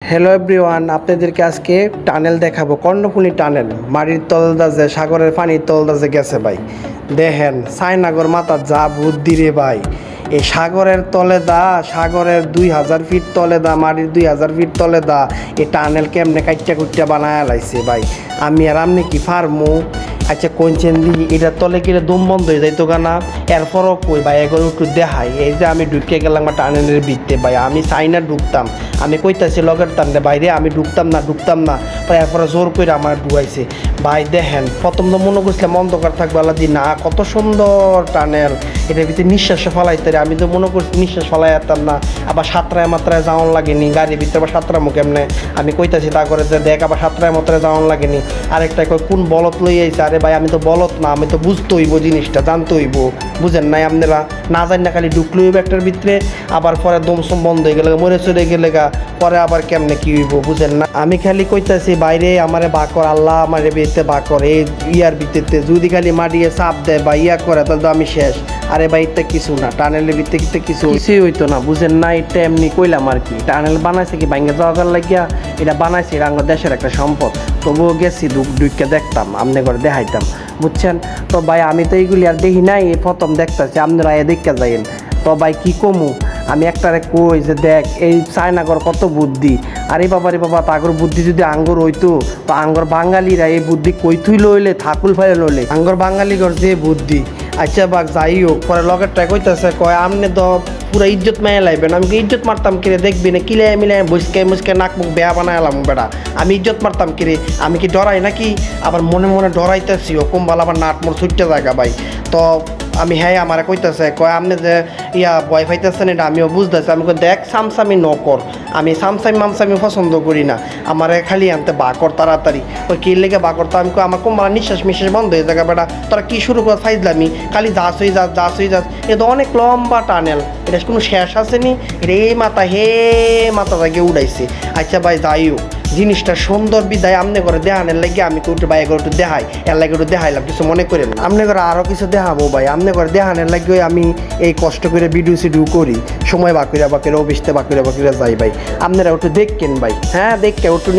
Hello everyone, আপনাদেরকে আজকে tunnel দেখাবো। কর্ণফুলী টানেল, মাটির তলদা যে সাগরের পানির তলদা যে গেছে ভাই। দেখেন সায়নাগর মাথা যা বুদ্ধি রে ভাই। এই সাগরের তলে দা, সাগরের 2000 ফিট তলে দা, মাটির 2000 ফিট তলে দা এই টানেল কেমনে কাইটটা কুইটটা বানায় লাইছে ভাই। আমি আর আমনি কি ফার্মু? আচ্ছা কোনছেন দি এটার তলে কিরে দম বন্ধ হয়ে যাইতো গানা। এরপরও কই ভাই এগুলো একটু দেখাই। এই যে আমি ঢুকে গেলাম টানেলের ভিতরে ভাই, আমি চাই না ঢুকতাম, আমি কইতাছি লগের টানলে বাইরে আমি ঢুকতাম না এরপরে জোর করে আমার ডুবাইছে ভাই। দেখেন প্রথম তো মনে করছিলাম অন্ধকার থাকবে, আল্লাহ দি না, কত সুন্দর টানেল। এটার ভিতরে নিঃশ্বাসে ফলাইতে আমি তো মনে করছি নিঃশ্বাস ফলাই যেতাম না। আবার সাঁতরায় মাত্রায় যাওয়ান লাগেনি গাড়ির ভিতরে, আবার সাঁতরামো কেমনে আমি কইতাছি তা করে যে দেখ আবার সাঁতরায় মাত্রায় যাওয়ান লাগেনি। আরেকটা কই কোন বলত লই আইছে। আরে ভাই আমি তো বলত না, আমি তো বুঝতে হইব জিনিসটা, জানতে হইব, বুঝেন নাই আপনারা? না জানি না খালি ঢুকলে হইব একটার ভিতরে, আবার পরে দমসম বন্ধ হয়ে গেলে মরে চলে গেলে গা পরে আবার কেমনে কি হইব, বুঝেন না? আমি খালি কইতাছি বাইরে আমারে বাকর, আল্লাহ আমার ভিতরে বাকর, এই ইয়ার ভিতরে যদি খালি মাটিয়ে চাপ দেয় বা ইয়া করে তাহলে তো আমি শেষ। আরে ভাই এটা কিছু না, টানেলের ভিতরে কিছুই হইতো না, বুঝেন না? এটা এমনি কইলাম আর কি। টানেল বানাইছে কি ভাঙ্গে যাওয়ার লাগিয়া? এটা বানাইছে এটা আমার দেশের একটা সম্পদ। তবুও গেছি দুইকে দেখতাম, আমনে করে দেখাইতাম, বুঝছেন? তো ভাই আমি তো এইগুলি আর দেখি নাই, প্রথম দেখতেছি, আপনারা এ দেখতে যাইন। তো ভাই কী কমু আমি একটারে কই যে দেখ এই চায়নাগর কত বুদ্ধি। আরে বাবা তাগর বুদ্ধি যদি আঙ্গর হইতো তো আঙ্গর বাঙালিরা এই বুদ্ধি কইতুই লইলে থাকুল ফাইলে লইলে আঙ্গর বাঙালিগর যে বুদ্ধি। আচ্ছা বাক যাই হোক, পরে লগেরটা কইতেছে কয় আমনে তো পুরো ইজ্জত মেয়ে লাইবেন। আমি ইজ্জত মারতাম কিরে দেখবি না কিলে মিলে মুসকে নাক মুখ বেয়া বানাইলাম বেড়া। আমি ইজ্জত মারতাম কিরে, আমি কি ডরাই নাকি? আবার মনে মনে ডরাইতেছি ও কম্বাল আবার নাট মোর ছুটতে জায়গা ভাই। তো আমি হ্যাঁ আমার কইতেছে কয় আপনি যে ইয়া ভয় পাইতেছেন এটা আমিও বুঝতেছি। আমি দেখ সামসামি নকর, আমি মামসামি পছন্দ করি না, আমার খালি আনতে বাকর তাড়াতাড়ি। ওই কি লেগে বাকর? তো আমি আমার কোম্পাল নিঃশ্বাস বন্ধ হয়ে যাবে বেটা। তোরা কী শুরু করে ফাইজলামি, খালি যাস হয়ে যাস। এ তো অনেক লম্বা টানেল, এটা কোনো শেষ আসেনি। এটা এই মাথা মাথা থেকে উড়াইছে। আচ্ছা ভাই যাই হোক, জিনিসটা সুন্দর বিদায় আমনে করে দেখানোর লাগে আমি একটু ভাই একটু দেখাই, এর লাগে একটু দেখাইলাম, কিছু মনে করেন না। আমনে করে আরও কিছু দেখাবো ভাই, আমনে করে দেখানোর লাগে আমি এই কষ্ট করে ভিডিও করি, সময় বাকিরা অফিসতে বাকিরা যাই ভাই। আপনারা একটু দেখেন ভাই, হ্যাঁ দেখে একটু